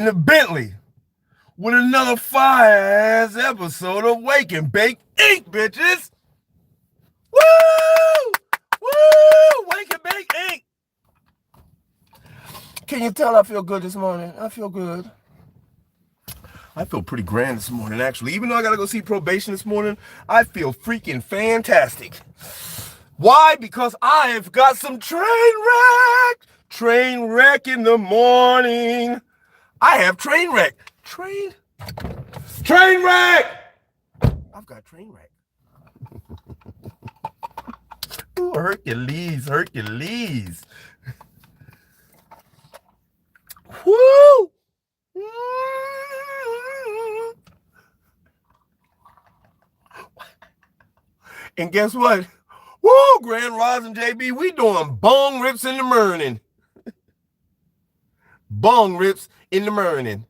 in the Bentley with another fire-ass episode of Wake and Bake Inc., bitches. Woo! Woo! Wake and Bake Inc. Can you tell I feel good this morning? I feel good. I feel pretty grand this morning, actually. Even though I got to go see probation this morning, I feel freaking fantastic. Why? Because I've got some train wreck. Train wreck in the morning. I have train wreck. Train wreck. I've got train wreck. Ooh, Hercules. Woo! And guess what? Woo, Grand Rising JB, we doing bong rips in the morning. Bong rips in the morning.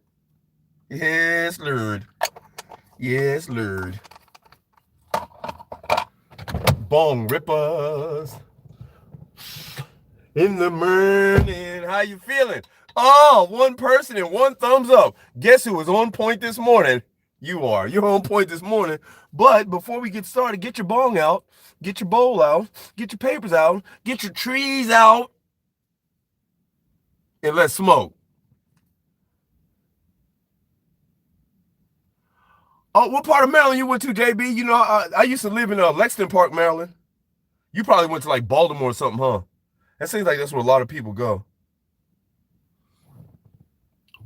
Yes, Lord. Yes, Lord. Bong rippers in the morning. How you feeling? Oh, one person and one thumbs up. Guess who was on point this morning? You are. You're on point this morning. But before we get started, get your bong out, get your bowl out, get your papers out, get your trees out, and let's smoke. Oh, what part of Maryland you went to, JB? You know, I used to live in Lexington Park, Maryland. You probably went to like Baltimore or something, huh? That seems like that's where a lot of people go.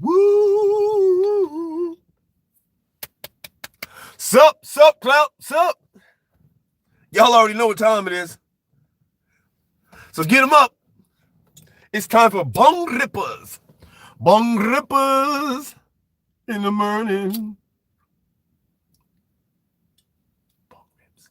Woo! Sup, clout, sup. Y'all already know what time it is. So get them up. It's time for bong rippers. Bong rippers in the morning. Bong rips.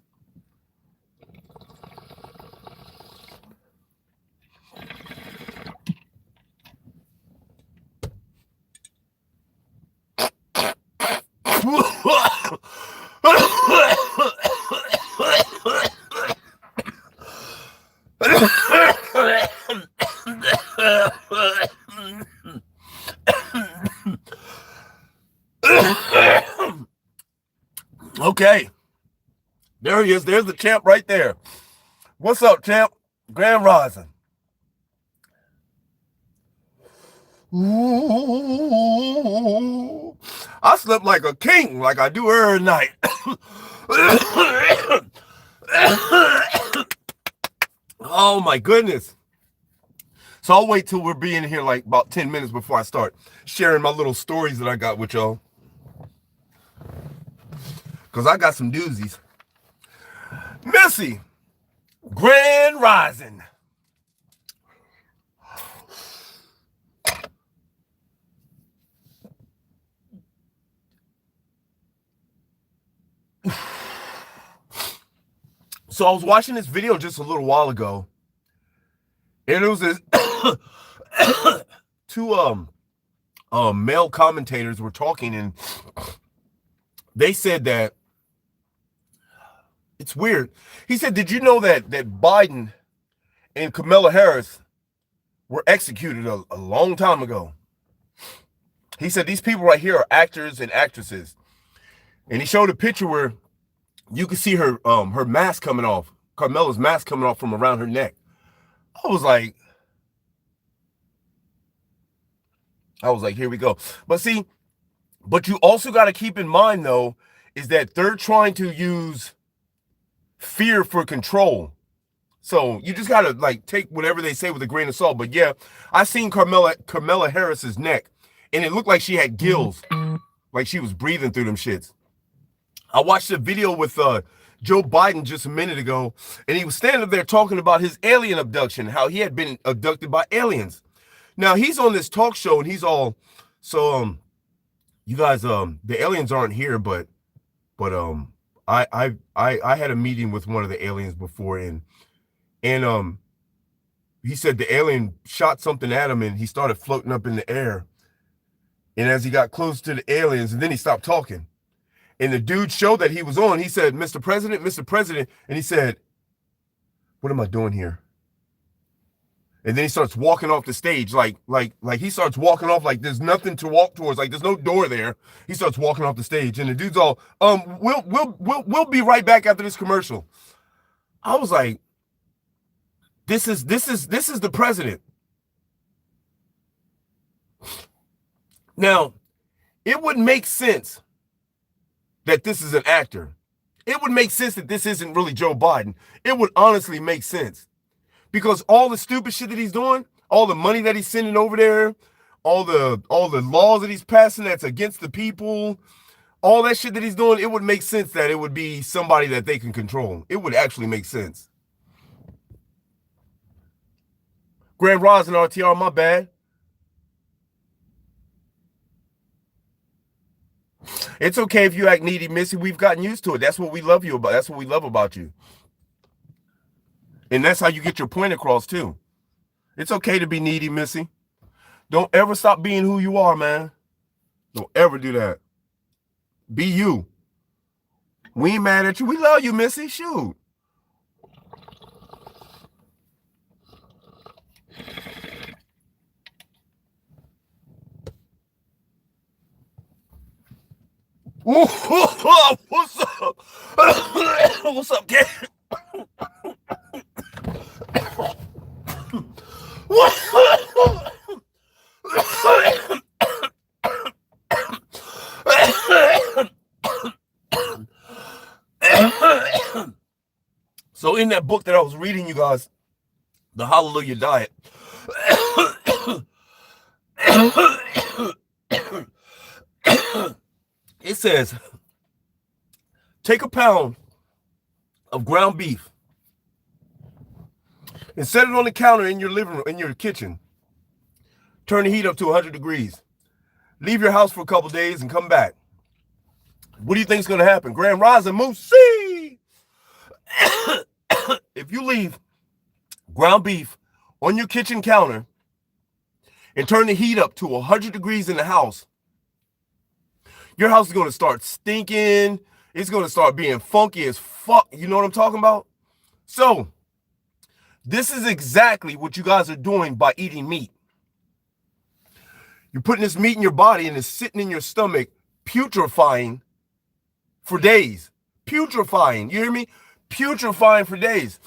Okay. There he is. There's the champ right there. What's up, champ? Grand Rising. Ooh, I slept like a king, like I do every night. Oh my goodness. So I'll wait till we're being here like about 10 minutes before I start sharing my little stories that I got with y'all. Because I got some doozies. Missy, Grand Rising. So I was watching this video just a little while ago, and it was this two male commentators were talking, and they said that it's weird. He said, "Did you know that Biden and Kamala Harris were executed a long time ago?" He said these people right here are actors and actresses, and he showed a picture where you could see her mask coming off, Carmela's mask coming off from around her neck. I was like, here we go. But you also got to keep in mind, though, is that they're trying to use fear for control. So you just got to like take whatever they say with a grain of salt. But yeah, I seen Kamala Harris's neck, and it looked like she had gills, like she was breathing through them shits. I watched a video with Joe Biden just a minute ago, and he was standing up there talking about his alien abduction, how he had been abducted by aliens. Now he's on this talk show, and he's all, so you guys, the aliens aren't here, but I had a meeting with one of the aliens before, and he said the alien shot something at him, and he started floating up in the air. And as he got close to the aliens, and then he stopped talking. And the dude show that he was on, he said, Mr. President. And he said, what am I doing here? And then he starts walking off the stage, like he starts walking off like there's nothing to walk towards, like there's no door there. He starts walking off the stage, and the dude's all, we'll be right back after this commercial. I was like, this is the president. Now, it would make sense that this is an actor. It would make sense that this isn't really Joe Biden. It would honestly make sense. Because all the stupid shit that he's doing, all the money that he's sending over there, all the laws that he's passing that's against the people, all that shit that he's doing, it would make sense that it would be somebody that they can control. It would actually make sense. Grand Rising RTR, my bad. It's okay if you act needy, Missy. We've gotten used to it. That's what we love you about. That's what we love about you. And that's how you get your point across, too. It's okay to be needy, Missy. Don't ever stop being who you are, man. Don't ever do that. Be you. We ain't mad at you. We love you, Missy. Shoot. What's up? What's up, kid? So in that book that I was reading, you guys, The Hallelujah Diet, it says, take a pound of ground beef and set it on the counter in your living room, in your kitchen. Turn the heat up to 100 degrees. Leave your house for a couple days and come back. What do you think is going to happen? Grand Rising Moosey! If you leave ground beef on your kitchen counter and turn the heat up to 100 degrees in the house, your house is going to start stinking. It's going to start being funky as fuck. You know what I'm talking about? So, this is exactly what you guys are doing by eating meat. You're putting this meat in your body and it's sitting in your stomach, putrefying for days. Putrefying. You hear me? Putrefying for days.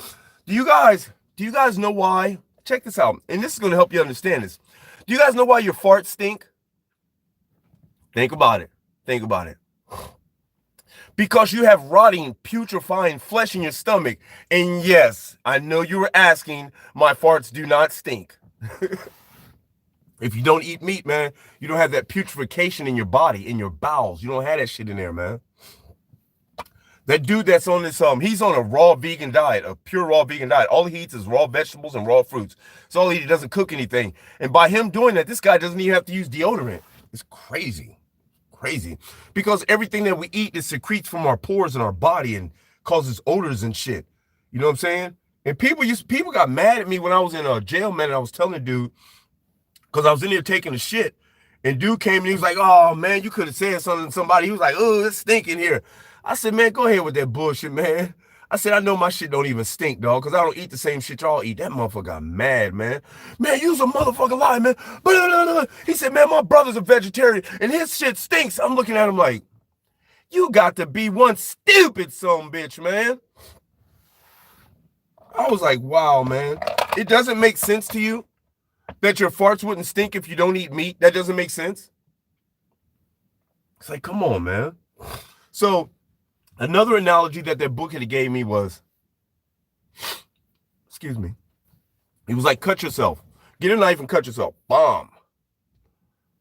Do you guys know why? Check this out. And this is going to help you understand this. Do you guys know why your farts stink? Think about it. Think about it. Because you have rotting, putrefying flesh in your stomach. And yes, I know you were asking, my farts do not stink. If you don't eat meat, man, you don't have that putrefaction in your body, in your bowels. You don't have that shit in there, man. That dude that's on this, he's on a raw vegan diet, a pure raw vegan diet. All he eats is raw vegetables and raw fruits. So all he doesn't cook anything. And by him doing that, this guy doesn't even have to use deodorant. It's crazy. Crazy. Because everything that we eat is secretes from our pores in our body and causes odors and shit. You know what I'm saying? And people got mad at me when I was in jail, man, and I was telling the dude, because I was in there taking a shit, and dude came and he was like, oh, man, you could have said something to somebody. He was like, oh, it's stinking here. I said, man, go ahead with that bullshit, man. I said, I know my shit don't even stink, dog, because I don't eat the same shit y'all eat. That motherfucker got mad, man. Man, you's a motherfucking lie, man. He said, man, my brother's a vegetarian, and his shit stinks. I'm looking at him like, you got to be one stupid son bitch, man. I was like, wow, man. It doesn't make sense to you that your farts wouldn't stink if you don't eat meat? That doesn't make sense? It's like, come on, man. So, another analogy that book had gave me was, excuse me, he was like, cut yourself. Get a knife and cut yourself. Bomb.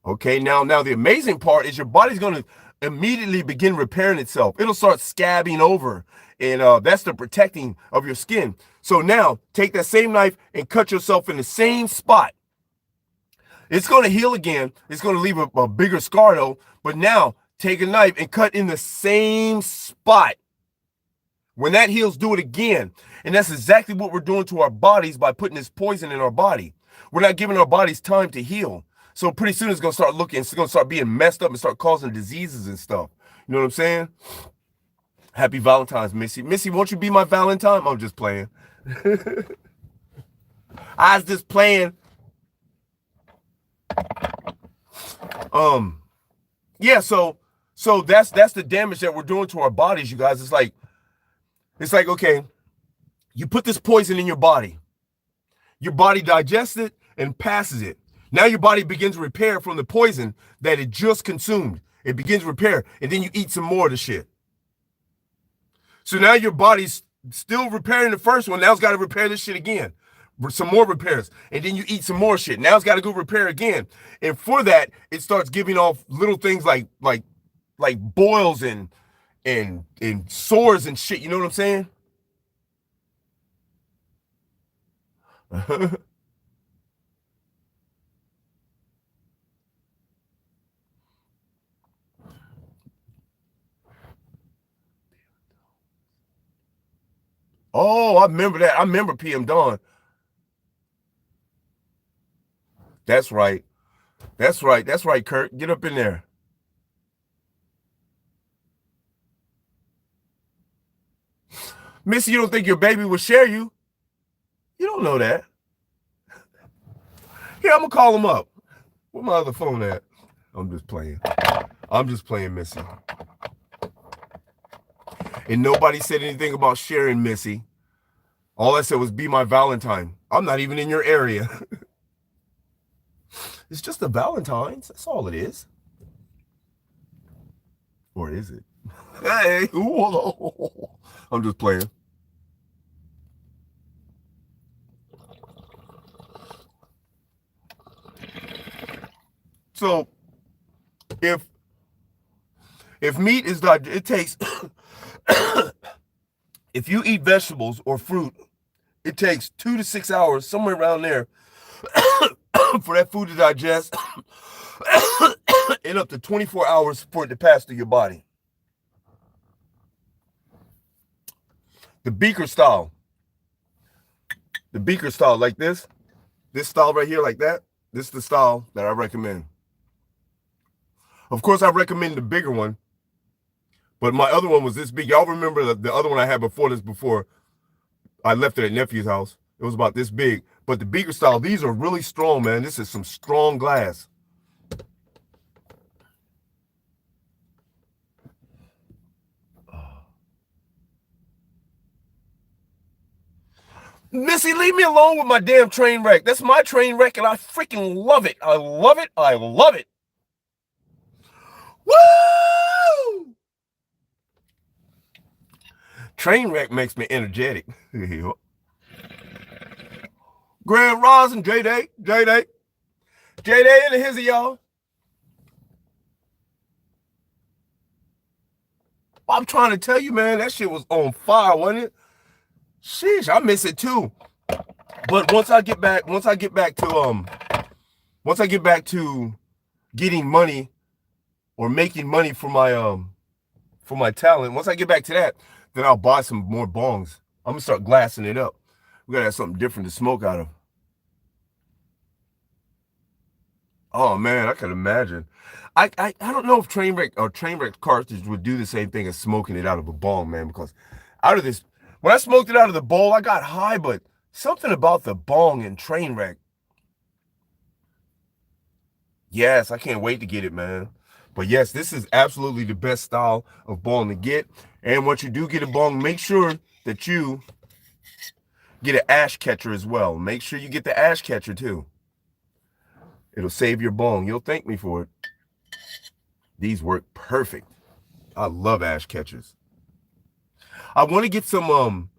Okay, now the amazing part is your body's going to immediately begin repairing itself. It'll start scabbing over, and that's the protecting of your skin. So now, take that same knife and cut yourself in the same spot. It's going to heal again. It's going to leave a bigger scar, though. But now, take a knife and cut in the same spot. When that heals, do it again. And that's exactly what we're doing to our bodies by putting this poison in our body. We're not giving our bodies time to heal. So pretty soon it's going to start looking, it's going to start being messed up and start causing diseases and stuff. You know what I'm saying? Happy Valentine's, Missy. Missy, won't you be my Valentine? I'm just playing. I was just playing. Yeah, so that's the damage that we're doing to our bodies, you guys. It's like okay, you put this poison in your body digests it and passes it. Now your body begins to repair from the poison that it just consumed. It begins to repair, and then you eat some more of the shit. So now your body's still repairing the first one. Now it's got to repair this shit again. Some more repairs, and then you eat some more shit. Now it's got to go repair again, and for that, it starts giving off little things like boils and sores and shit. You know what I'm saying? Oh, I remember that. I remember PM Dawn. That's right. That's right. That's right, Kurt. Get up in there. Missy, you don't think your baby will share you? You don't know that. Here, I'm going to call him up. Where my other phone at? I'm just playing. I'm just playing, Missy. And nobody said anything about sharing, Missy. All I said was be my Valentine. I'm not even in your area. It's just a Valentine's. That's all it is. Or is it? Hey, I'm just playing. So, if meat is not, it takes, if you eat vegetables or fruit, it takes 2 to 6 hours, somewhere around there, for that food to digest, and up to 24 hours for it to pass through your body. The beaker style, like this style right here, like that, this is the style that I recommend. Of course, I recommend the bigger one, but my other one was this big. Y'all remember the other one I had before this, before I left it at nephew's house? It was about this big. But the beaker style, these are really strong, man. This is some strong glass. Missy, leave me alone with my damn train wreck. That's my train wreck, and I freaking love it. I love it. I love it. Woo! Train wreck makes me energetic. Grand Rising, J-Day in the hizzy, y'all. I'm trying to tell you, man, that shit was on fire, wasn't it? Sheesh, I miss it too. But once I get back to getting money or making money for my talent, once I get back to that, then I'll buy some more bongs. I'm gonna start glassing it up. We gotta have something different to smoke out of. Oh man, I can imagine. I don't know if train wreck cartridge would do the same thing as smoking it out of a bong, man, because out of this, when I smoked it out of the bowl, I got high, but something about the bong and train wreck. Yes, I can't wait to get it, man. But yes, this is absolutely the best style of bong to get. And once you do get a bong, make sure that you get an ash catcher as well. Make sure you get the ash catcher too. It'll save your bong. You'll thank me for it. These work perfect. I love ash catchers. I want to get some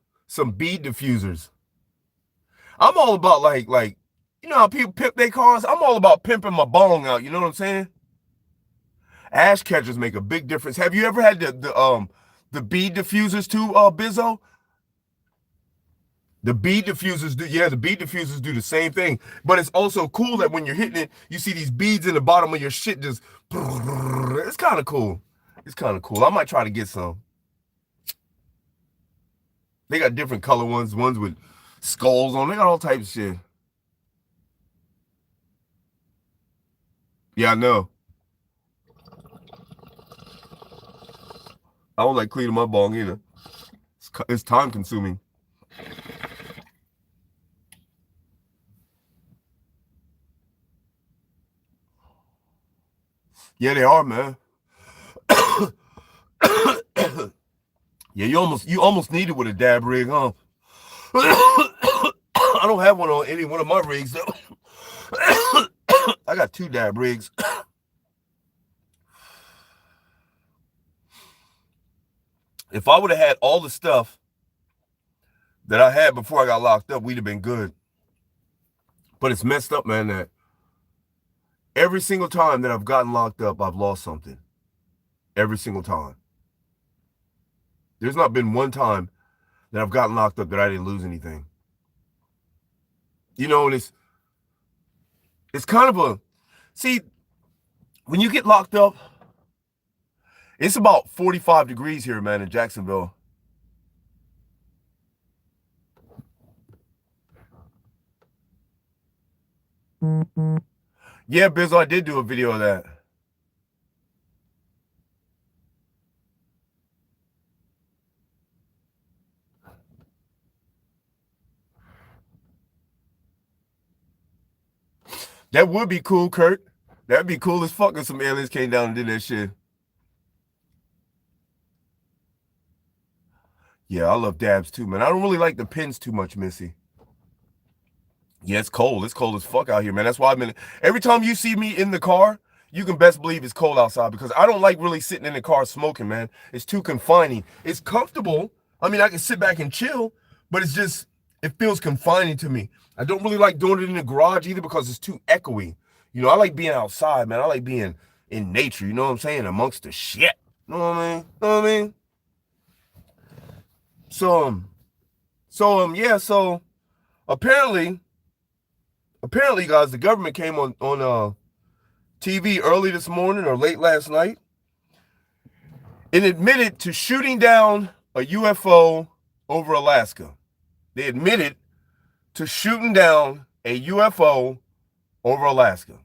bead diffusers. I'm all about like you know how people pimp their cars? I'm all about pimping my bong out, you know what I'm saying? Ash catchers make a big difference. Have you ever had the bead diffusers too, Bizzo? The bead diffusers do the same thing. But it's also cool that when you're hitting it, you see these beads in the bottom of your shit just, it's kind of cool. It's kind of cool. I might try to get some. They got different color ones with skulls on. They got all types of shit. Yeah, I know. I don't like cleaning my bong either. It's time consuming. Yeah, they are, man. Yeah, you almost need it with a dab rig, huh? I don't have one on any one of my rigs though. I got 2 dab rigs. If I would have had all the stuff that I had before I got locked up, we'd have been good. But it's messed up, man, that every single time that I've gotten locked up, I've lost something. Every single time. There's not been one time that I've gotten locked up that I didn't lose anything. You know, and it's kind of a, see, when you get locked up, it's about 45 degrees here, man, in Jacksonville. Yeah, Bizzle, I did do a video of that. That would be cool, Kurt. That'd be cool as fuck if some aliens came down and did that shit. Yeah, I love dabs too, man. I don't really like the pins too much, Missy. Yeah, it's cold. It's cold as fuck out here, man. That's why I've been, every time you see me in the car, you can best believe it's cold outside because I don't like really sitting in the car smoking, man. It's too confining. It's comfortable. I mean, I can sit back and chill, but it's just, it feels confining to me. I don't really like doing it in the garage either because it's too echoey. You know, I like being outside, man. I like being in nature, you know what I'm saying? Amongst the shit. You know what I mean? You know what I mean? Yeah, so apparently, guys, the government came on TV early this morning or late last night and admitted to shooting down a UFO over Alaska. They admitted to shooting down a UFO over Alaska.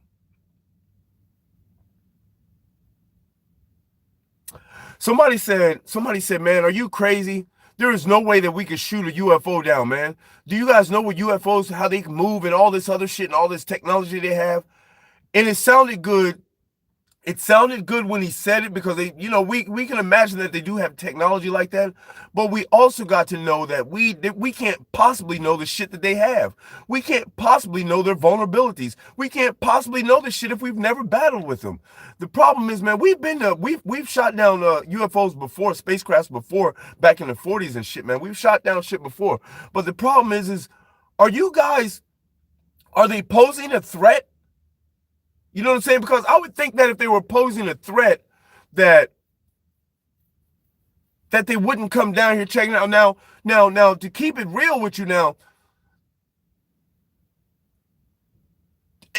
Somebody said, man, are you crazy? There is no way that we could shoot a UFO down, man. Do you guys know what UFOs, how they can move and all this other shit and all this technology they have? And it sounded good. It sounded good when he said it because they, you know, we can imagine that they do have technology like that, but we also got to know that we can't possibly know the shit that they have. We can't possibly know their vulnerabilities. We can't possibly know the shit if we've never battled with them. The problem is, man, we've shot down UFOs before, spacecrafts before, back in the 40s and shit, man. We've shot down shit before. But the problem is are they posing a threat? You know what I'm saying? Because I would think that if they were posing a threat, that they wouldn't come down here checking out. Now, to keep it real with you now,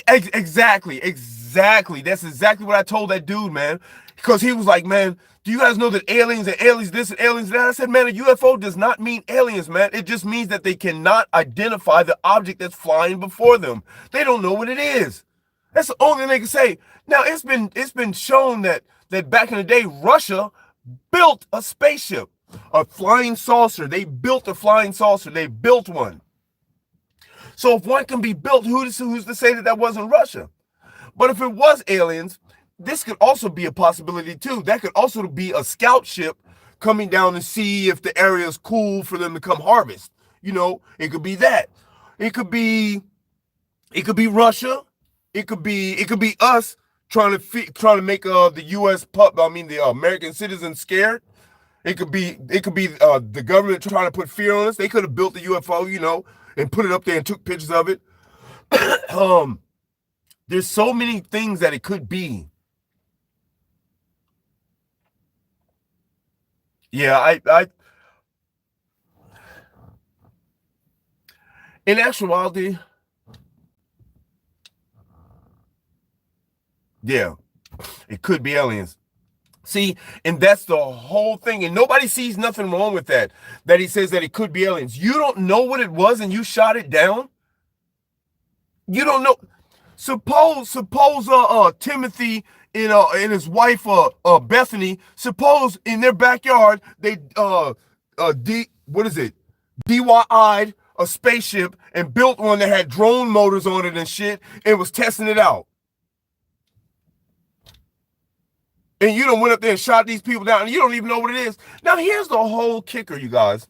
exactly. That's exactly what I told that dude, man. Because he was like, man, do you guys know that aliens and aliens this and aliens that? I said, man, a UFO does not mean aliens, man. It just means that they cannot identify the object that's flying before them. They don't know what it is. That's the only thing they can say. Now, it's been shown that back in the day, Russia built a spaceship, a flying saucer. They built a flying saucer. They built one. So if one can be built, who's to say that wasn't Russia? But if it was aliens, this could also be a possibility too. That could also be a scout ship coming down to see if the area is cool for them to come harvest. You know, it could be that. It could be Russia. It could be us trying to make the U.S. the American citizens scared. It could be the government trying to put fear on us. They could have built the UFO, you know, and put it up there and took pictures of it. There's so many things that it could be. Yeah, I in actuality, yeah, it could be aliens. See, and that's the whole thing. And nobody sees nothing wrong with that he says that it could be aliens. You don't know what it was and you shot it down. You don't know. Suppose Timothy and his wife Bethany, suppose in their backyard they DIY'd a spaceship and built one that had drone motors on it and shit and was testing it out. And you done went up there and shot these people down, and you don't even know what it is. Now, here's the whole kicker, you guys.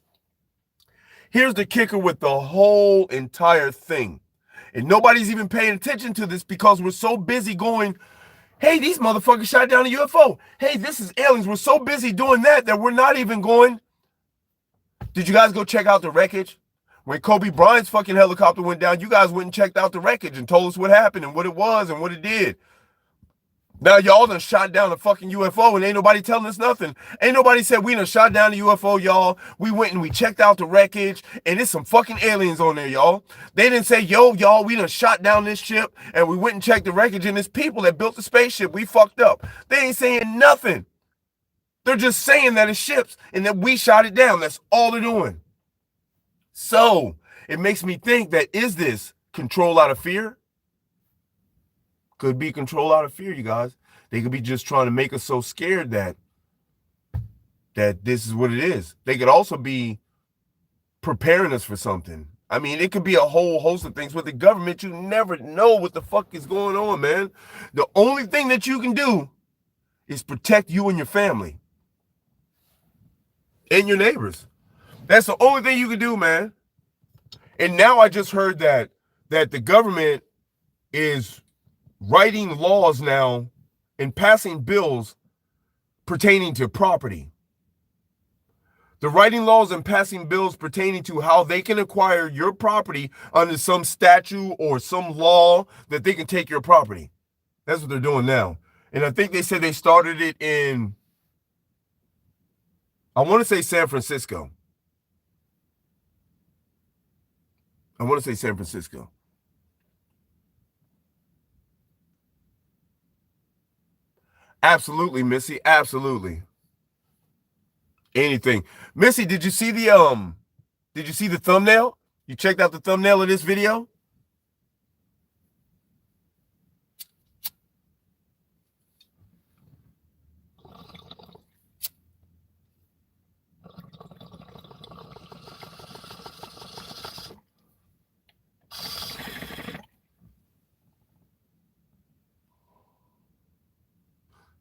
Here's the kicker with the whole entire thing. And nobody's even paying attention to this because we're so busy going, hey, these motherfuckers shot down a UFO. Hey, this is aliens. We're so busy doing that we're not even going, did you guys go check out the wreckage? When Kobe Bryant's fucking helicopter went down, you guys went and checked out the wreckage and told us what happened and what it was and what it did. Now y'all done shot down a fucking UFO and ain't nobody telling us nothing. Ain't nobody said we done shot down the UFO, y'all. We went and we checked out the wreckage and there's some fucking aliens on there, y'all. They didn't say, yo, y'all, we done shot down this ship and we went and checked the wreckage and there's people that built the spaceship. We fucked up. They ain't saying nothing. They're just saying that it's ships and that we shot it down. That's all they're doing. So it makes me think that, is this control out of fear? Could be control out of fear, you guys. They could be just trying to make us so scared that this is what it is. They could also be preparing us for something. I mean, it could be a whole host of things. With the government, you never know what the fuck is going on, man. The only thing that you can do is protect you and your family and your neighbors. That's the only thing you can do, man. And now I just heard that the government is writing laws now and passing bills pertaining to property. They're writing laws and passing bills pertaining to how they can acquire your property under some statute or some law that they can take your property. That's what they're doing now. And I think they said they started it in, I want to say San Francisco. Absolutely, Missy. Absolutely. Anything. Missy, did you see the thumbnail? You checked out the thumbnail of this video?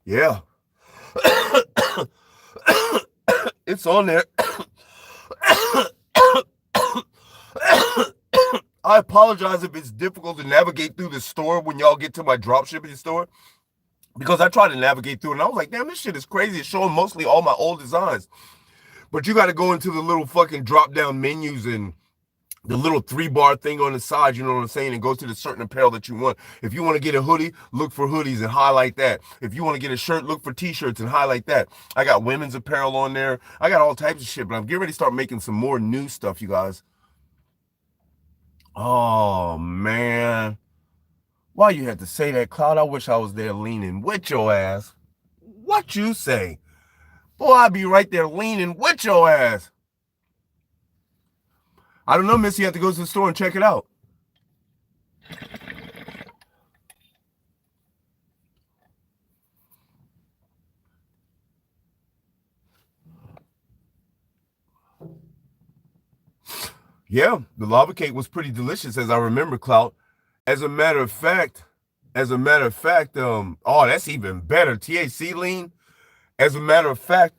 Yeah. It's on there. I apologize if it's difficult to navigate through the store when y'all get to my drop shipping store, because I tried to navigate through it and I was like, damn, this shit is crazy. It's showing mostly all my old designs. But you got to go into the little fucking drop down menus and the little 3-bar thing on the side, you know what I'm saying, and go to the certain apparel that you want. If you want to get a hoodie, look for hoodies and highlight that. If you want to get a shirt, look for t-shirts and highlight that. I got women's apparel on there. I got all types of shit, but I'm getting ready to start making some more new stuff, you guys. Oh, man. Why you had to say that, Cloud? I wish I was there leaning with your ass. What you say? Boy, I'd be right there leaning with your ass. I don't know, Missy. You have to go to the store and check it out. Yeah, the lava cake was pretty delicious, as I remember, Clout. As a matter of fact, oh, that's even better. THC lean. As a matter of fact,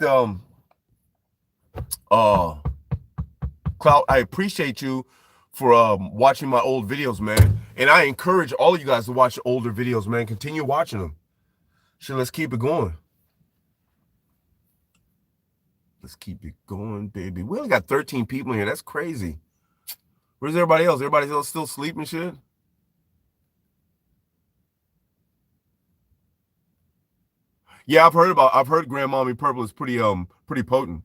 Clout, I appreciate you for watching my old videos, man. And I encourage all of you guys to watch older videos, man. Continue watching them. Shit, let's keep it going. Let's keep it going, baby. We only got 13 people in here. That's crazy. Where's everybody else? Everybody else still sleeping, shit? Yeah, I've heard Grandmommy Purple is pretty potent.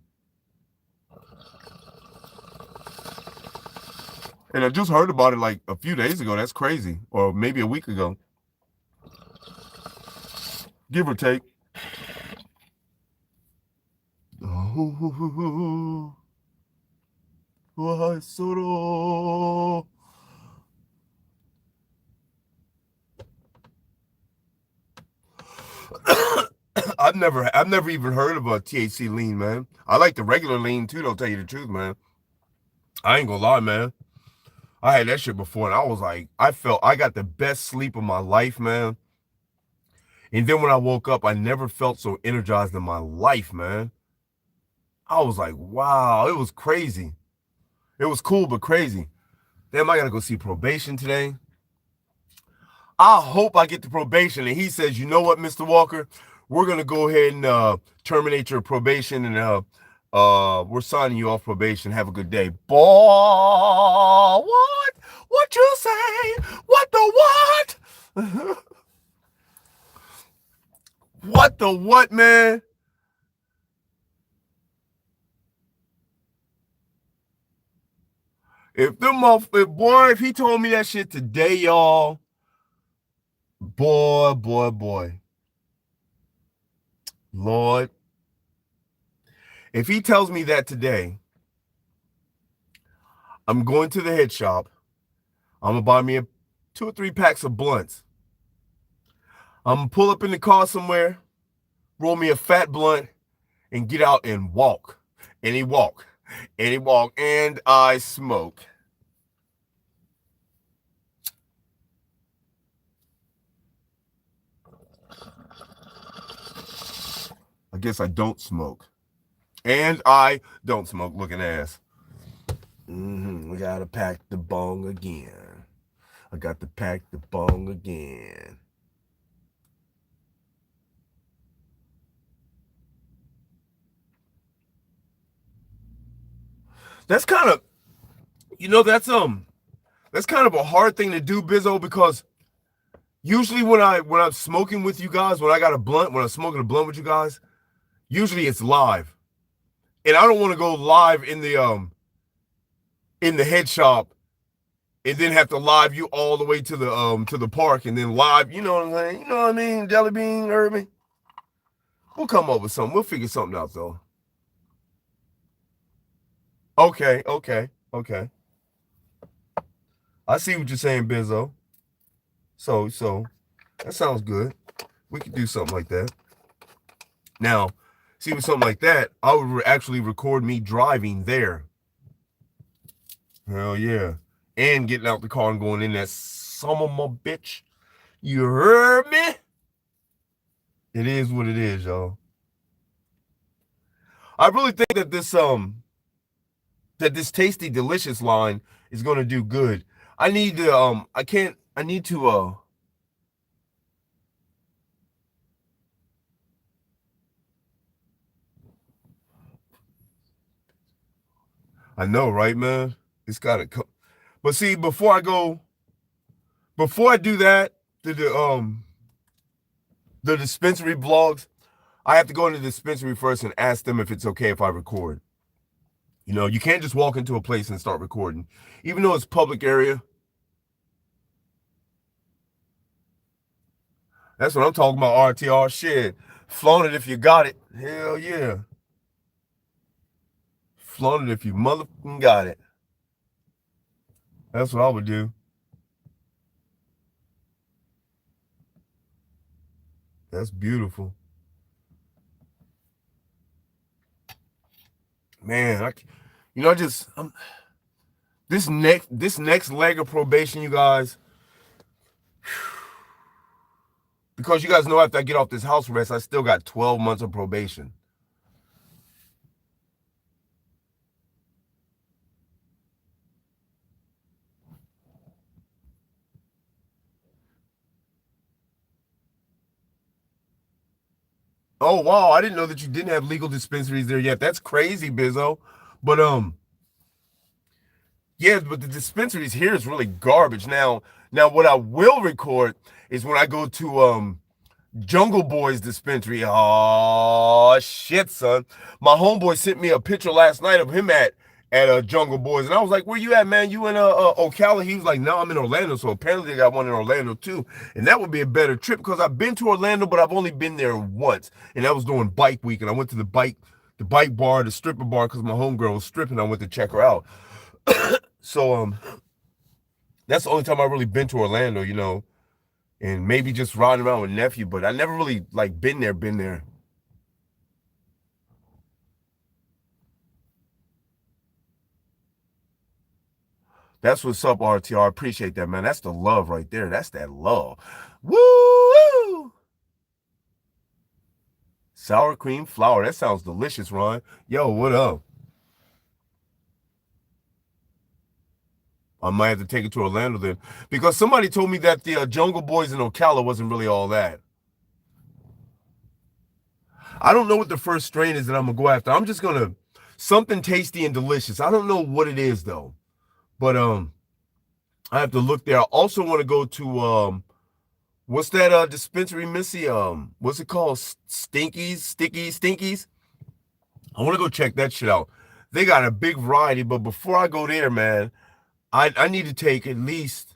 And I just heard about it like a few days ago. That's crazy. Or maybe a week ago. Give or take. I've never even heard of a THC lean, man. I like the regular lean too, don't tell you the truth, man. I ain't gonna lie, man. I had that shit before and I was like, I felt I got the best sleep of my life, man. And then when I woke up, I never felt so energized in my life, man. I was like, wow, it was crazy. It was cool, but crazy. Damn, I gotta go see probation today. I hope I get the probation. And he says, you know what, Mr. Walker? We're going to go ahead and terminate your probation, and we're signing you off probation. Have a good day. Boy, what? What you say? What the what? What the what, man? If he told me that shit today, y'all, boy. Lord, if he tells me that today, I'm going to the head shop. I'm going to buy me 2 or 3 packs of blunts. I'm going to pull up in the car somewhere, roll me a fat blunt, and get out and walk. And he walk. And he walk. And I smoke. I guess I don't smoke. And I don't smoke, looking ass. We gotta pack the bong again. I got to pack the bong again. That's kind of, that's kind of a hard thing to do, Bizzo, because usually when I'm smoking with you guys, when I'm smoking a blunt with you guys, usually it's live. And I don't want to go live in the head shop and then have to live you all the way to the park and then live, you know what I'm saying? You know what I mean? Jelly bean, Irving. We'll come up with something. We'll figure something out though. Okay. I see what you're saying, Bizzo. So that sounds good. We could do something like that. Now, see, with something like that, I would actually record me driving there. Hell yeah. And getting out the car and going in that son of a bitch. You heard me? It is what it is, y'all. I really think that this tasty delicious line is gonna do good. I need to I need to I know, right, man? It's gotta come. But see, before I do that, the dispensary blogs, I have to go into the dispensary first and ask them if it's okay if I record. You know, you can't just walk into a place and start recording. Even though it's public area. That's what I'm talking about, RTR shit. Flaunt it if you got it. Hell yeah. Flaunt it if you motherfucking got it. That's what I would do. That's beautiful. Man, this next leg of probation, you guys, because you guys know after I get off this house arrest, I still got 12 months of probation. Oh wow, I didn't know that you didn't have legal dispensaries there yet. That's crazy, Bizzo. But yeah, but the dispensaries here is really garbage. Now what I will record is when I go to Jungle Boy's dispensary. Oh shit, son. My homeboy sent me a picture last night of him at Jungle Boys, and I was like, "Where you at, man? You in Ocala?" He was like, "No, I'm in Orlando." So apparently they got one in Orlando too, and that would be a better trip because I've been to Orlando, but I've only been there once, and that was during bike week, and I went to the bike bar, the stripper bar, because my homegirl was stripping. I went to check her out. So that's the only time I've really been to Orlando, you know, and maybe just riding around with nephew, but I never really like been there. That's what's up, RTR. I appreciate that, man. That's the love right there. That's that love. Woo! Sour cream flour. That sounds delicious, Ron. Yo, what up? I might have to take it to Orlando then. Because somebody told me that the Jungle Boys in Ocala wasn't really all that. I don't know what the first strain is that I'm going to go after. I'm just going to, something tasty and delicious. I don't know what it is, though. But I have to look there. I also want to go to, what's that dispensary, Missy? What's it called? Stinkies? I want to go check that shit out. They got a big variety, but before I go there, man, I need to take at least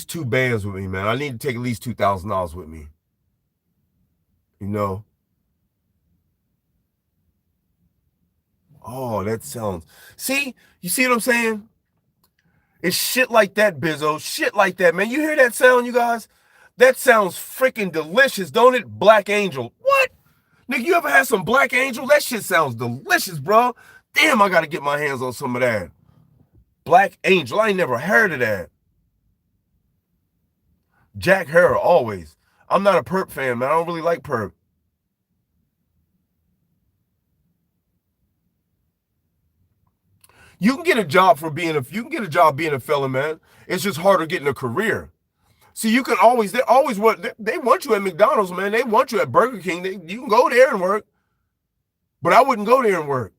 two bands with me, man. I need to take at least $2,000 with me. You know. Oh, that sounds. See, you see what I'm saying? It's shit like that, Bizzo. Shit like that, man. You hear that sound, you guys? That sounds freaking delicious, don't it? Black Angel. What? Nigga, you ever had some Black Angel? That shit sounds delicious, bro. Damn, I gotta get my hands on some of that. Black Angel. I ain't never heard of that. Jack Harrow, always. I'm not a Perp fan, man. I don't really like Perp. You can get a job being a felon, man. It's just harder getting a career. See, you can always, they want you at McDonald's, man. They want you at Burger King. You can go there and work. But I wouldn't go there and work.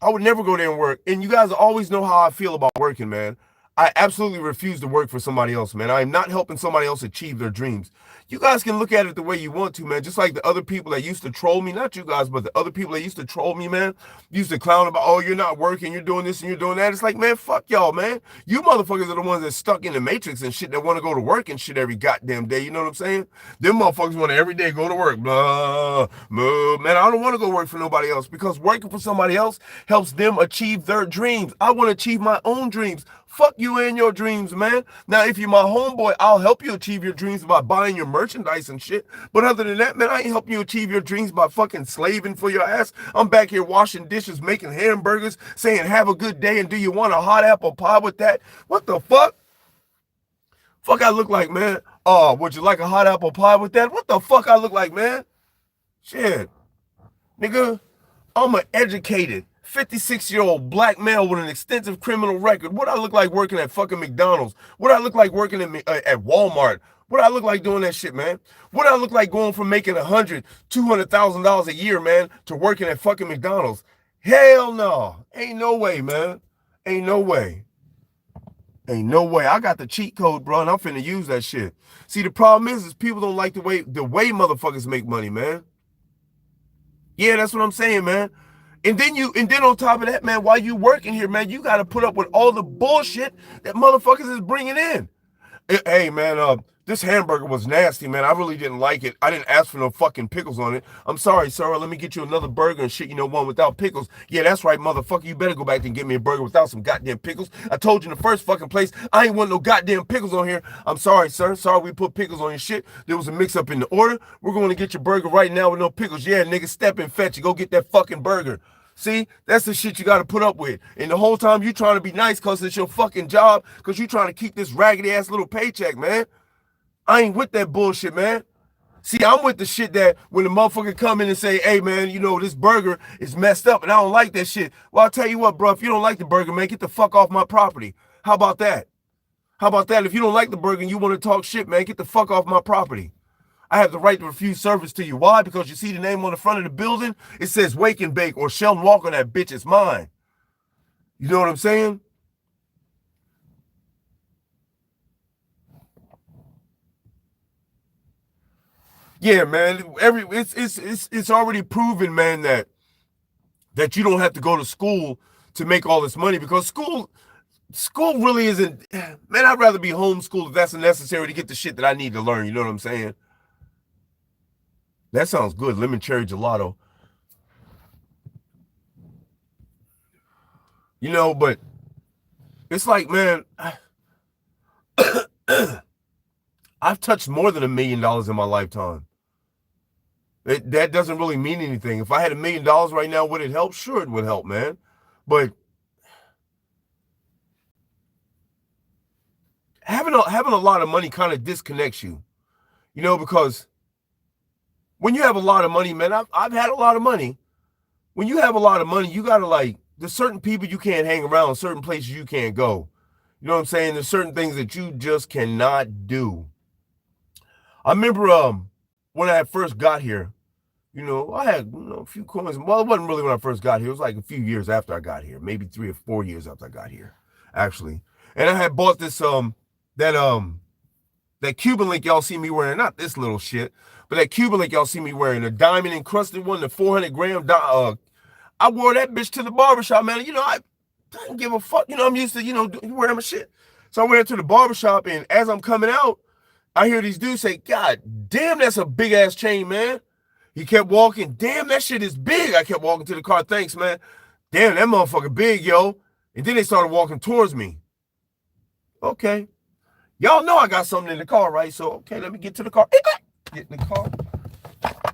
I would never go there and work. And you guys always know how I feel about working, man. I absolutely refuse to work for somebody else, man. I am not helping somebody else achieve their dreams. You guys can look at it the way you want to, man. Just like the other people that used to troll me, not you guys, but the other people that used to troll me, man, used to clown about, oh, you're not working, you're doing this and you're doing that. It's like, man, fuck y'all, man. You motherfuckers are the ones that stuck in the matrix and shit that want to go to work and shit every goddamn day. You know what I'm saying? Them motherfuckers want to every day go to work. Blah, blah. Man, I don't want to go work for nobody else because working for somebody else helps them achieve their dreams. I want to achieve my own dreams. Fuck you and your dreams, man. Now, if you're my homeboy, I'll help you achieve your dreams by buying your merchandise and shit. But other than that, man, I ain't helping you achieve your dreams by fucking slaving for your ass. I'm back here washing dishes, making hamburgers, saying have a good day, and do you want a hot apple pie with that? What the fuck? Fuck I look like, man? Oh, would you like a hot apple pie with that? What the fuck I look like, man? Shit. Nigga, I'm an educated 56-year-old black male with an extensive criminal record. What I look like working at fucking McDonald's? What I look like working at Walmart? What I look like doing that shit, man? What I look like going from making $200,000 a year, man, to working at fucking McDonald's? Hell no. Ain't no way, man. Ain't no way. Ain't no way. I got the cheat code, bro, and I'm finna use that shit. See, the problem is people don't like the way motherfuckers make money, man. Yeah, that's what I'm saying, man. And then on top of that, man, while you working here, man, you got to put up with all the bullshit that motherfuckers is bringing in. Hey, man, this hamburger was nasty, man. I really didn't like it. I didn't ask for no fucking pickles on it. I'm sorry, sir. Let me get you another burger and shit, one without pickles. Yeah, that's right, motherfucker. You better go back and get me a burger without some goddamn pickles. I told you in the first fucking place, I ain't want no goddamn pickles on here. I'm sorry, sir. Sorry we put pickles on your shit. There was a mix-up in the order. We're going to get your burger right now with no pickles. Yeah, nigga, step and fetch it. Go get that fucking burger. See, that's the shit you got to put up with. And the whole time you trying to be nice because it's your fucking job, because you trying to keep this raggedy ass little paycheck, man. I ain't with that bullshit, man. See, I'm with the shit that when the motherfucker come in and say, hey, man, this burger is messed up and I don't like that shit. Well, I'll tell you what, bro, if you don't like the burger, man, get the fuck off my property. How about that? How about that? If you don't like the burger and you want to talk shit, man, get the fuck off my property. I have the right to refuse service to you. Why? Because you see the name on the front of the building? It says Wake and Bake or Sheldon Walker, that bitch is mine. You know what I'm saying? Yeah, man. It's already proven, man, that you don't have to go to school to make all this money, because school really isn't. Man, I'd rather be homeschooled if that's necessary to get the shit that I need to learn. You know what I'm saying? That sounds good. Lemon cherry gelato. But it's like, man, I've touched more than $1 million in my lifetime. That doesn't really mean anything. If I had $1 million right now, would it help? Sure, it would help, man. But having a lot of money kind of disconnects you, because when you have a lot of money, man, I've had a lot of money. When you have a lot of money, you got to like, there's certain people you can't hang around, certain places you can't go. You know what I'm saying? There's certain things that you just cannot do. I remember when I first got here, you know, I had a few coins. Well, it wasn't really when I first got here. It was like a few years after I got here, maybe 3 or 4 years after I got here, actually. And I had bought this that Cuban link y'all see me wearing, not this little shit, but that Cuban link y'all see me wearing, a diamond encrusted one, the 400-gram. I wore that bitch to the barbershop, man. You know, I didn't give a fuck. You know, I'm used to, you know, wearing my shit. So I went into the barbershop, and as I'm coming out, I hear these dudes say, God damn, that's a big ass chain, man. He kept walking. Damn, that shit is big. I kept walking to the car. Thanks, man. Damn, that motherfucker big, yo. And then they started walking towards me. Okay. Y'all know I got something in the car, right? So, okay, let me get to the car. Get in the car.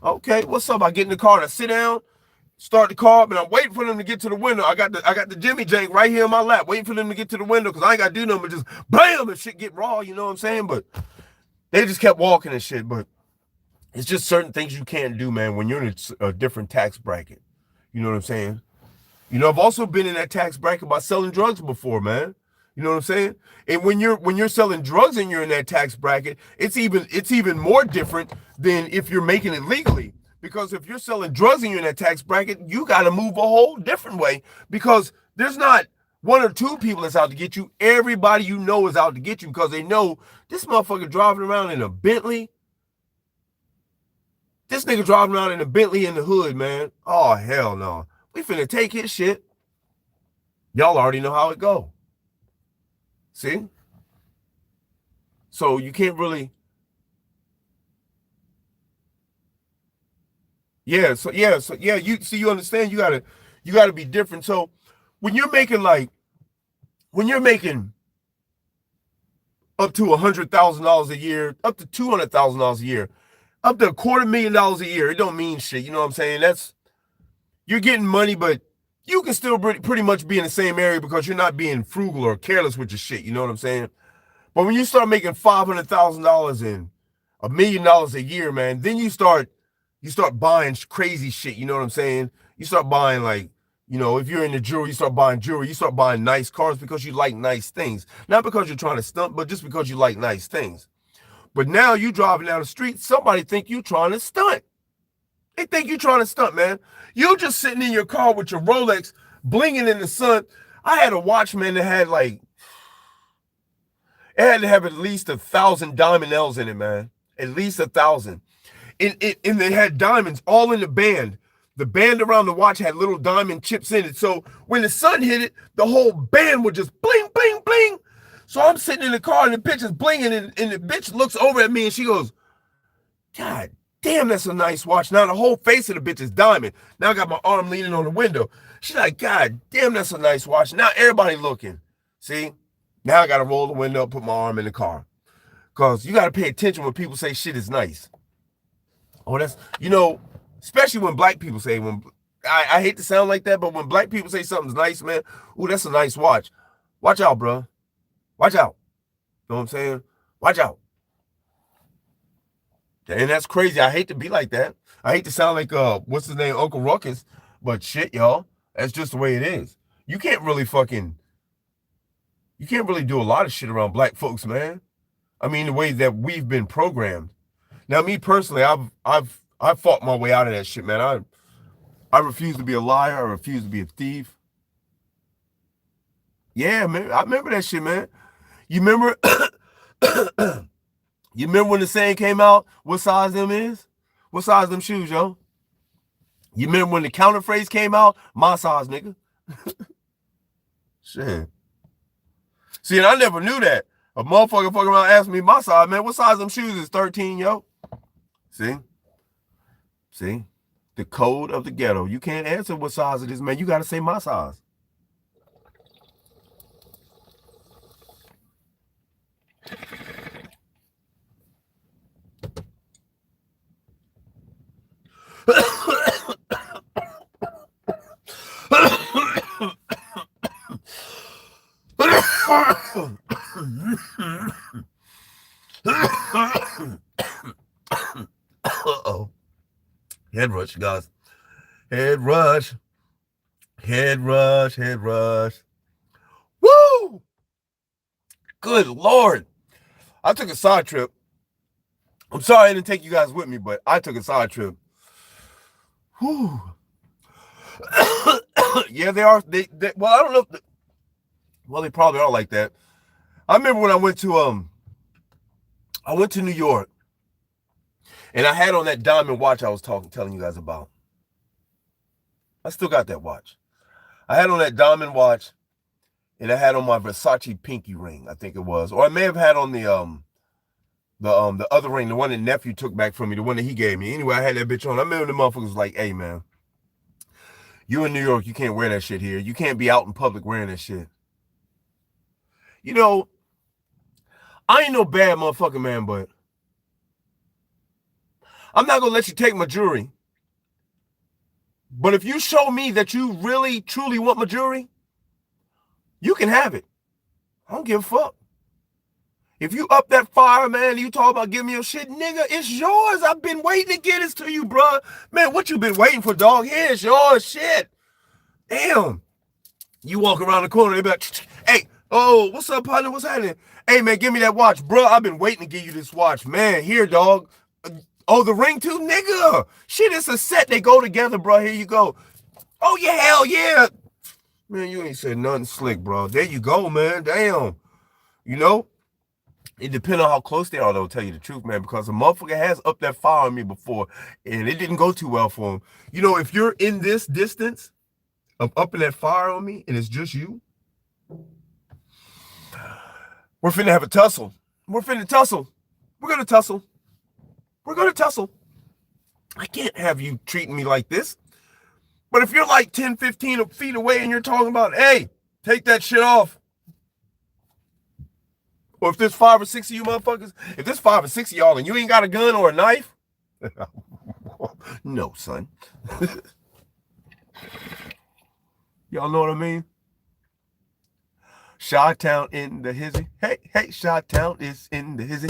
Okay, what's up? I get in the car and I sit down, start the car up, and I'm waiting for them to get to the window. I got the Jimmy Jank right here in my lap, waiting for them to get to the window because I ain't got to do nothing but just bam and shit get raw, you know what I'm saying? But they just kept walking and shit. But it's just certain things you can't do, man, when you're in a different tax bracket. You know what I'm saying? You know, I've also been in that tax bracket by selling drugs before, man. You know what I'm saying? And when you're selling drugs and you're in that tax bracket, it's even more different than if you're making it legally. Because if you're selling drugs and you're in that tax bracket, you got to move a whole different way, because there's not one or two people that's out to get you. Everybody you know is out to get you because they know this motherfucker driving around in a Bentley. This nigga driving around in a Bentley in the hood, man. Oh, hell no. We finna take his shit. Y'all already know how it go. See? So you can't really. You understand you gotta be different. So when you're making up to $100,000 a year, up to $200,000 a year, up to $250,000 a year, it don't mean shit. You know what I'm saying? You're getting money, but you can still pretty much be in the same area because you're not being frugal or careless with your shit. You know what I'm saying? But when you start making $500,000 and $1 million a year, man, then you start buying crazy shit. You know what I'm saying? You start buying, like, you know, if you're into jewelry, you start buying jewelry. You start buying nice cars because you like nice things. Not because you're trying to stunt, but just because you like nice things. But now you driving down the street, somebody think you trying to stunt. They think you trying to stunt, man. You just sitting in your car with your Rolex, blinging in the sun. I had a watch, man, that had it had to have at least 1,000 diamond L's in it, man. At least 1,000. And they had diamonds all in the band. The band around the watch had little diamond chips in it. So when the sun hit it, the whole band would just bling, bling, bling. So I'm sitting in the car and the bitch is blinging, and the bitch looks over at me and she goes, God damn, that's a nice watch. Now the whole face of the bitch is diamond. Now I got my arm leaning on the window. She's like, God damn, that's a nice watch. Now everybody looking. See? Now I got to roll the window up, put my arm in the car. Because you got to pay attention when people say shit is nice. Oh, that's, you know, especially when black people say, I hate to sound like that, but when black people say something's nice, man, ooh, that's a nice watch. Watch out, bro. Watch out. You know what I'm saying? Watch out. And that's crazy. I hate to be like that. I hate to sound like, what's his name, Uncle Ruckus, but shit, y'all, that's just the way it is. You can't really do a lot of shit around black folks, man. I mean, the way that we've been programmed. Now, me personally, I've fought my way out of that shit, man. I refuse to be a liar. I refuse to be a thief. Yeah, man, I remember that shit, man. You remember? You remember when the saying came out, what size them is? What size them shoes, yo? You remember when the counter phrase came out? My size, nigga. Shit. See, and I never knew that. A motherfucker fucking around asked me my size, man. What size them shoes is 13, yo? See? See? The code of the ghetto. You can't answer what size it is, man. You got to say my size. Uh-oh. rush, guys. Head rush. Head rush. Head rush. Woo! Good Lord. I took a side trip. I'm sorry I didn't take you guys with me, but I took a side trip. Whew. Yeah, they are. Well, I don't know. Well, they probably are like that. I remember when I went to New York, and I had on that diamond watch I was telling you guys about. I still got that watch. I had on that diamond watch, and I had on my Versace pinky ring, I think it was, or I may have had on the other ring, the one that nephew took back from me, the one that he gave me. Anyway, I had that bitch on. I remember the motherfucker was like, "Hey, man, you in New York, you can't wear that shit here. You can't be out in public wearing that shit." You know, I ain't no bad motherfucker, man, but I'm not gonna let you take my jewelry. But if you show me that you really, truly want my jewelry, you can have it. I don't give a fuck. If you up that fire, man, you talk about giving me your shit, nigga, it's yours. I've been waiting to get this to you, bro. Man, what you been waiting for, dog? Here's yours, shit. Damn. You walk around the corner, they be like, "Hey, oh, what's up, partner? What's happening? Hey, man, give me that watch, bro. I've been waiting to give you this watch, man. Here, dog. Oh, the ring too, nigga. Shit, it's a set. They go together, bro. Here you go. Oh, yeah, hell yeah. Man, you ain't said nothing slick, bro. There you go, man. Damn. You know, it depends on how close they are, though, tell you the truth, man, because a motherfucker has upped that fire on me before, and it didn't go too well for him. You know, if you're in this distance of upping that fire on me, and it's just you, we're finna have a tussle. We're finna tussle. We're gonna tussle. We're gonna tussle. I can't have you treating me like this. But if you're like 10, 15 feet away and you're talking about, "Hey, take that shit off." Or if there's 5 or 6 of you motherfuckers, if there's 5 or 6 of y'all and you ain't got a gun or a knife, no, son. Y'all know what I mean? Chi-Town in the hizzy. Hey, Chi-Town is in the hizzy.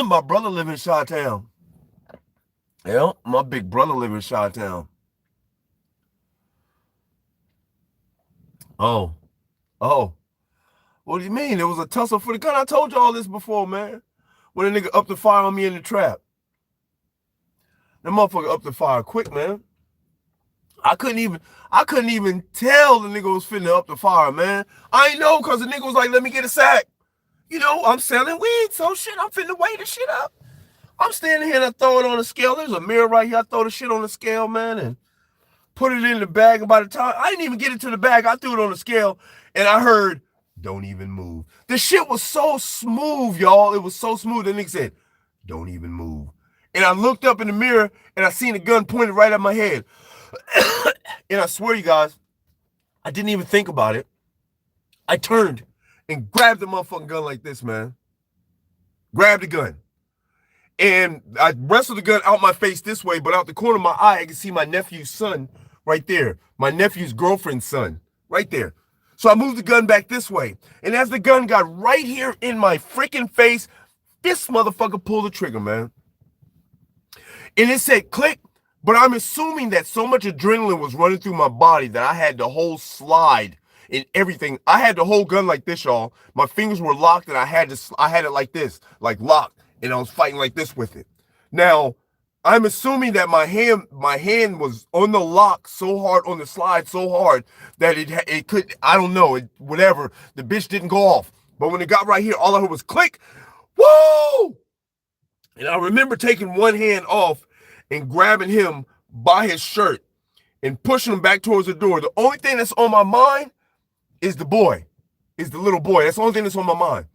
My brother live in Chi-Town. Yeah, my big brother live in Chi-Town. Oh. What do you mean? There was a tussle for the gun. I told you all this before, man. When a nigga upped the fire on me in the trap. That motherfucker upped the fire quick, man. I couldn't even tell the nigga was finna up the fire, man. I ain't know, because the nigga was like, "Let me get a sack." You know, I'm selling weed, so shit, I'm finna weigh the shit up. I'm standing here and I throw it on the scale. There's a mirror right here. I throw the shit on the scale, man, and put it in the bag. And by the time I didn't even get it to the bag, I threw it on the scale, and I heard, "Don't even move." The shit was so smooth, y'all. It was so smooth. The nigga said, "Don't even move." And I looked up in the mirror, and I seen the gun pointed right at my head. And I swear, you guys, I didn't even think about it. I turned and grabbed the motherfucking gun like this, man. Grabbed the gun. And I wrestled the gun out my face this way, but out the corner of my eye, I could see my nephew's son right there. My nephew's girlfriend's son right there. So I moved the gun back this way. And as the gun got right here in my freaking face, this motherfucker pulled the trigger, man. And it said click, but I'm assuming that so much adrenaline was running through my body that I had the whole slide and everything. I had the whole gun like this, y'all. My fingers were locked, and I had it like this, like locked, and I was fighting like this with it. Now, I'm assuming that my hand was on the lock so hard, on the slide so hard, that it could, I don't know, whatever. The bitch didn't go off. But when it got right here, all I heard was click. Woo! And I remember taking one hand off and grabbing him by his shirt and pushing him back towards the door. The only thing that's on my mind is the little boy. That's the only thing that's on my mind.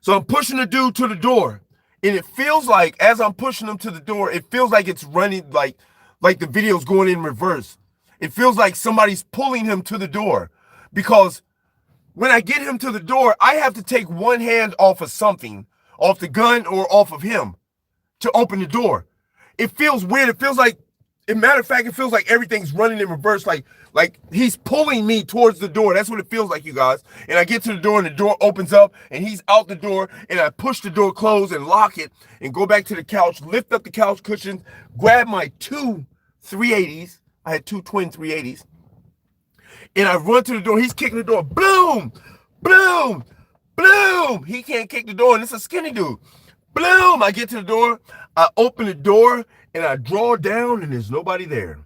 So I'm pushing the dude to the door. And it feels like, as I'm pushing him to the door, it feels like it's running, like the video's going in reverse. It feels like somebody's pulling him to the door. Because when I get him to the door, I have to take one hand off of something, off the gun or off of him, to open the door. It feels weird. It feels like as a matter of fact, it feels like everything's running in reverse, like he's pulling me towards the door. That's what it feels like, you guys. And I get to the door, and the door opens up, and he's out the door, and I push the door closed and lock it, and go back to the couch, lift up the couch cushions, grab my two 380s. I had two twin 380s. And I run to the door. He's kicking the door. Boom! Boom! Boom! He can't kick the door, and it's a skinny dude. Boom! I get to the door. I open the door, and I draw down, and there's nobody there.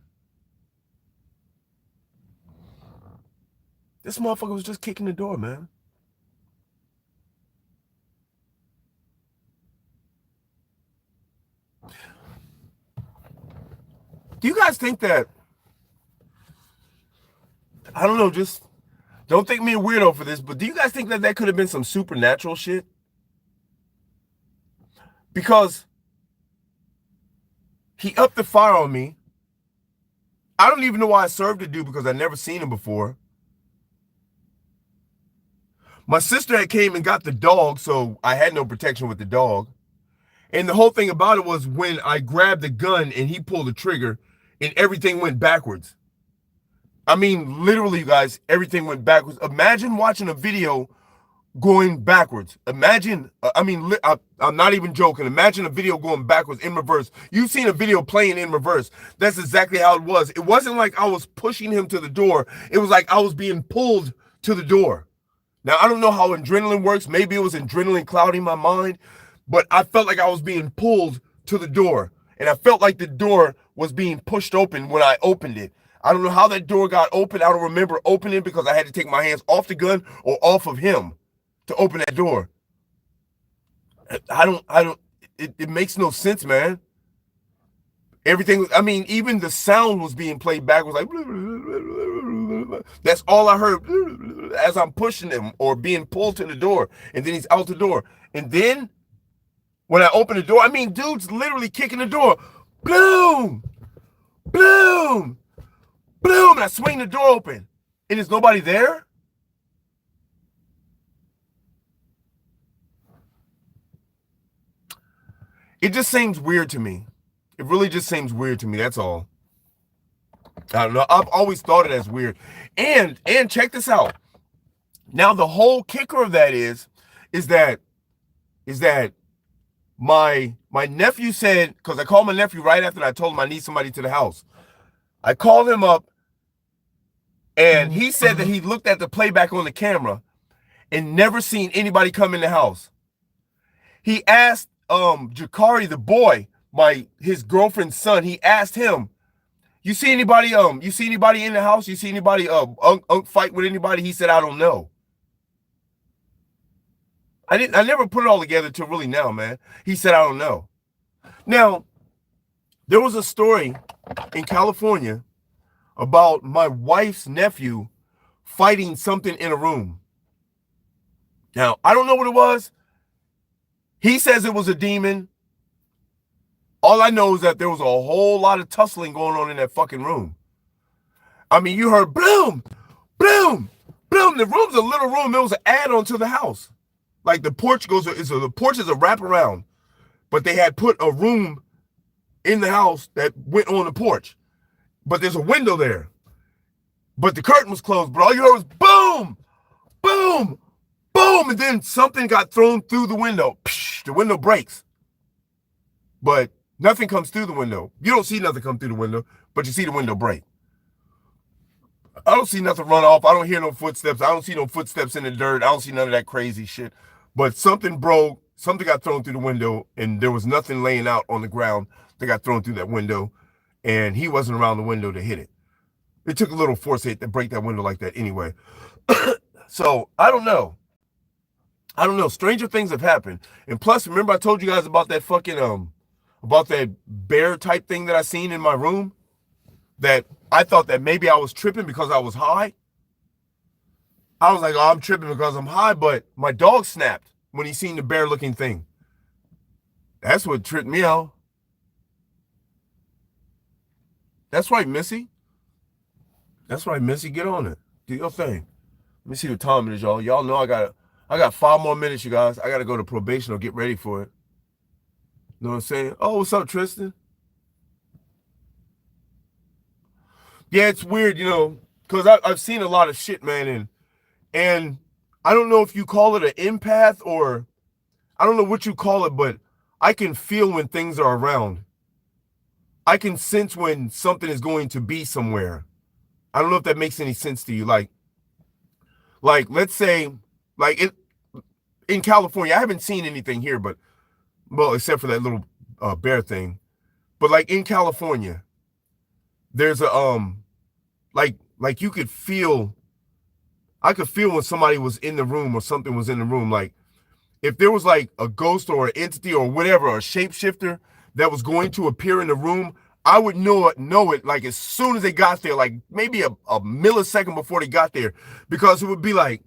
This motherfucker was just kicking the door, man. Do you guys think that, I don't know, just don't think me a weirdo for this, but do you guys think that could have been some supernatural shit? Because he upped the fire on me. I don't even know why I served the dude, because I'd never seen him before. My sister had came and got the dog, so I had no protection with the dog. And the whole thing about it was when I grabbed the gun and he pulled the trigger and everything went backwards. I mean, literally, you guys, everything went backwards. Imagine watching a video going backwards. Imagine, I'm not even joking. Imagine a video going backwards in reverse. You've seen a video playing in reverse. That's exactly how it was. It wasn't like I was pushing him to the door. It was like I was being pulled to the door. Now, I don't know how adrenaline works. Maybe it was adrenaline clouding my mind, but I felt like I was being pulled to the door, and I felt like the door was being pushed open when I opened it. I don't know how that door got open. I don't remember opening because I had to take my hands off the gun or off of him to open that door. It makes no sense, man. Everything, I mean, even the sound was being played backwards, like, that's all I heard as I'm pushing him or being pulled to the door, and then he's out the door. And then when I open the door, I mean, dude's literally kicking the door. Boom! Boom! Boom! And I swing the door open, and there's nobody there. It just seems weird to me. It really just seems weird to me. That's all. I don't know. I've always thought it as weird. And check this out. Now the whole kicker of that is that my nephew said, because I called my nephew right after I told him I need somebody to the house. I called him up, and he said that he looked at the playback on the camera and never seen anybody come in the house. He asked Jakari, the boy, his girlfriend's son, he asked him, you see anybody in the house? You see anybody fight with anybody? He said, I don't know. I never put it all together till really now, man. He said, I don't know. Now, there was a story in California about my wife's nephew fighting something in a room. Now, I don't know what it was. He says it was a demon. All I know is that there was a whole lot of tussling going on in that fucking room. I mean, you heard boom, boom, boom. The room's a little room. It was an add-on to the house. Like the porch the porch is a wraparound, but they had put a room in the house that went on the porch. But there's a window there. But the curtain was closed. But all you heard was boom, boom, boom. And then something got thrown through the window. Psh, the window breaks. But nothing comes through the window. You don't see nothing come through the window, but you see the window break. I don't see nothing run off. I don't hear no footsteps. I don't see no footsteps in the dirt. I don't see none of that crazy shit. But something broke. Something got thrown through the window, and there was nothing laying out on the ground that got thrown through that window, and he wasn't around the window to hit it. It took a little force to break that window like that anyway. So, I don't know. I don't know. Stranger things have happened. And plus, remember I told you guys about that fucking, about that bear type thing that I seen in my room? That I thought that maybe I was tripping because I was high. I was like, oh, I'm tripping because I'm high, but my dog snapped when he seen the bear looking thing. That's what tripped me out. That's right, Missy. That's right, Missy. Get on it. Do your thing. Let me see what time it is, y'all. Y'all know I got 5 more minutes, you guys. I got to go to probation or get ready for it. You know what I'm saying? Oh, what's up, Tristan? Yeah, it's weird, you know, because I've seen a lot of shit, man, and I don't know if you call it an empath or I don't know what you call it, but I can feel when things are around. I can sense when something is going to be somewhere. I don't know if that makes any sense to you. Like let's say, like it in California, I haven't seen anything here, but well, except for that little bear thing. But like in California, there's a like you could feel. I could feel when somebody was in the room or something was in the room. Like if there was like a ghost or an entity or whatever, or a shapeshifter that was going to appear in the room, I would know it like as soon as they got there, like maybe a millisecond before they got there, because it would be like,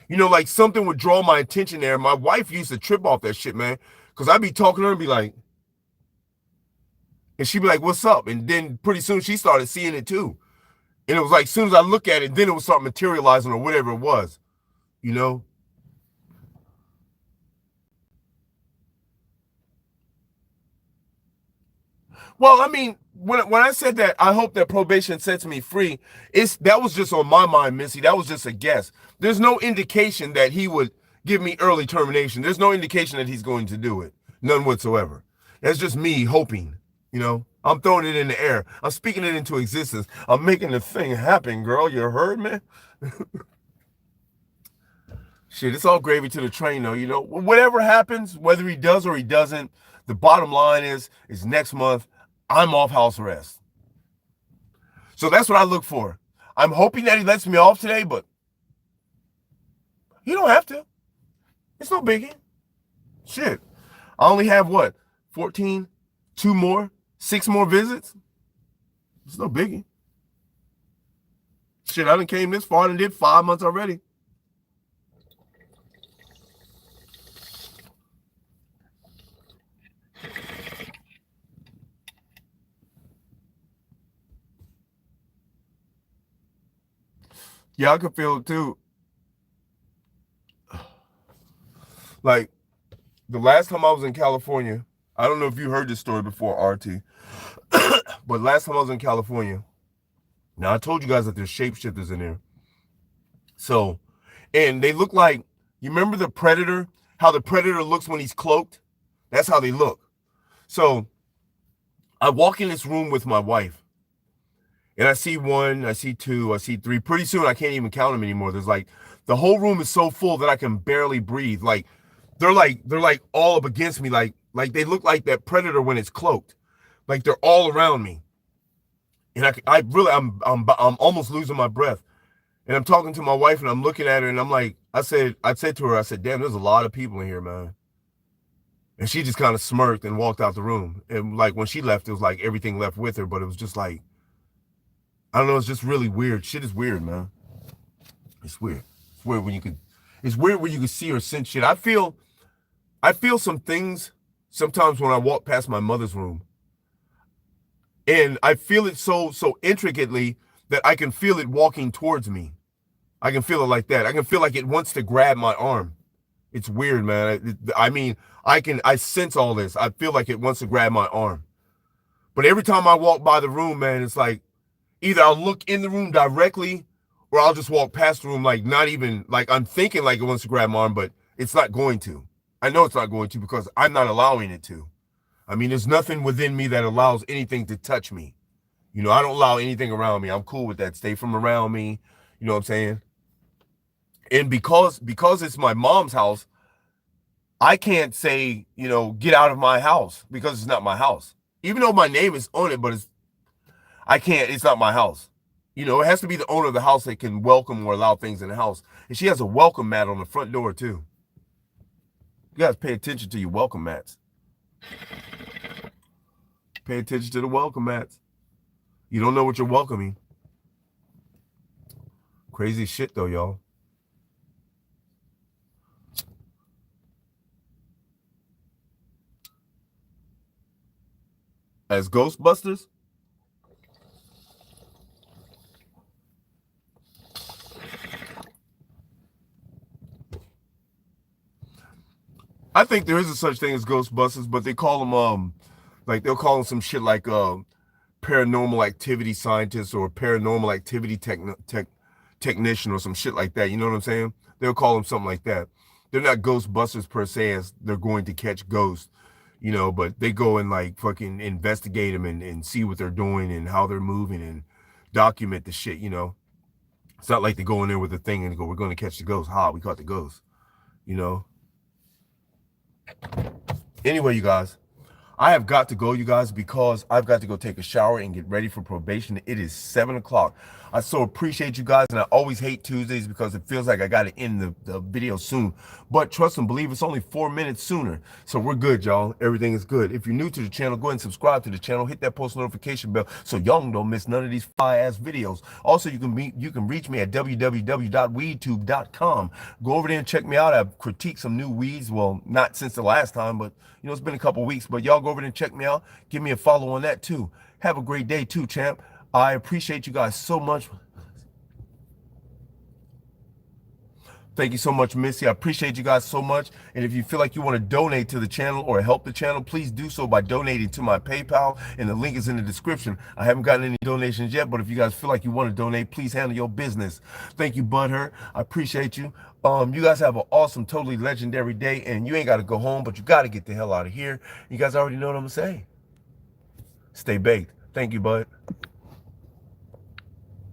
you know, like something would draw my attention there. My wife used to trip off that shit, man, because I'd be talking to her and be like, and she'd be like, "What's up?" And then pretty soon she started seeing it too. And it was like, as soon as I look at it, then it would start materializing or whatever it was, you know? Well, I mean, when I said that, I hope that probation sets me free. That was just on my mind, Missy. That was just a guess. There's no indication that he would give me early termination. There's no indication that he's going to do it. None whatsoever. That's just me hoping, you know? I'm throwing it in the air. I'm speaking it into existence. I'm making the thing happen, girl. You heard me? Shit, it's all gravy to the train, though. You know, whatever happens, whether he does or he doesn't, the bottom line is next month, I'm off house arrest. So that's what I look for. I'm hoping that he lets me off today, but you don't have to. It's no biggie. Shit. I only have what? 14? 2 more? 6 more visits? It's no biggie. Shit, I done came this far and did 5 months already. Yeah, I could feel it too. Like the last time I was in California, I don't know if you heard this story before, RT, but last time I was in California, now I told you guys that there's shapeshifters in there. So, and they look like, you remember the Predator? How the Predator looks when he's cloaked? That's how they look. So I walk in this room with my wife, and I see 1, I see 2, I see 3. Pretty soon I can't even count them anymore. There's like the whole room is so full that I can barely breathe. Like they're like all up against me, like they look like that Predator when it's cloaked. Like they're all around me. And I really I'm almost losing my breath. And I'm talking to my wife and I'm looking at her and I'm like, I said to her, I said, "Damn, there's a lot of people in here, man." And she just kind of smirked and walked out the room. And like when she left, it was like everything left with her, but it was just like, I don't know, it's just really weird. Shit is weird, man. It's weird. It's weird when you could it's weird when you can see or sense shit. I feel some things sometimes when I walk past my mother's room. And I feel it so intricately that I can feel it walking towards me. I can feel it like that. I can feel like it wants to grab my arm. It's weird, man. I mean, I sense all this. I feel like it wants to grab my arm. But every time I walk by the room, man, it's like either I'll look in the room directly or I'll just walk past the room like not even like I'm thinking like it wants to grab my arm, but it's not going to. I know it's not going to because I'm not allowing it to. I mean, there's nothing within me that allows anything to touch me. You know, I don't allow anything around me. I'm cool with that. Stay from around me. You know what I'm saying? And because it's my mom's house, I can't say, you know, get out of my house because it's not my house. Even though my name is on it, but I can't, it's not my house. You know, it has to be the owner of the house that can welcome or allow things in the house. And she has a welcome mat on the front door too. You guys pay attention to your welcome mats. Pay attention to the welcome mats. You don't know what you're welcoming. Crazy shit though, y'all. As Ghostbusters, I think there is a such thing as Ghostbusters, but they call them like they'll call them some shit like paranormal activity scientist or paranormal activity technician or some shit like that. You know what I'm saying? They'll call them something like that. They're not ghostbusters per se, as they're going to catch ghosts, you know, but they go and like fucking investigate them and see what they're doing and how they're moving and document the shit, you know. It's not like they go in there with a thing and go, we're going to catch the ghost. Ha, we caught the ghost, you know. Anyway, you guys, I have got to go, you guys, because I've got to go take a shower and get ready for probation. It is 7 o'clock. I so appreciate you guys, and I always hate Tuesdays because it feels like I got to end the video soon. But trust and believe, it's only 4 minutes sooner. So we're good, y'all. Everything is good. If you're new to the channel, go ahead and subscribe to the channel. Hit that post notification bell so y'all don't miss none of these fire-ass videos. Also, you can reach me at www.weedtube.com. Go over there and check me out. I've critiqued some new weeds. Well, not since the last time, but you know, it's been a couple weeks. But y'all go over there and check me out. Give me a follow on that too. Have a great day too, champ. I appreciate you guys so much. Thank you so much, Missy. I appreciate you guys so much. And if you feel like you want to donate to the channel or help the channel, please do so by donating to my PayPal, and the link is in the description. I haven't gotten any donations yet, but if you guys feel like you want to donate, please handle your business. Thank you, Butthurt. I appreciate you. You guys have an awesome, totally legendary day, and you ain't got to go home, but you got to get the hell out of here. You guys already know what I'm going to say. Stay baked. Thank you, bud.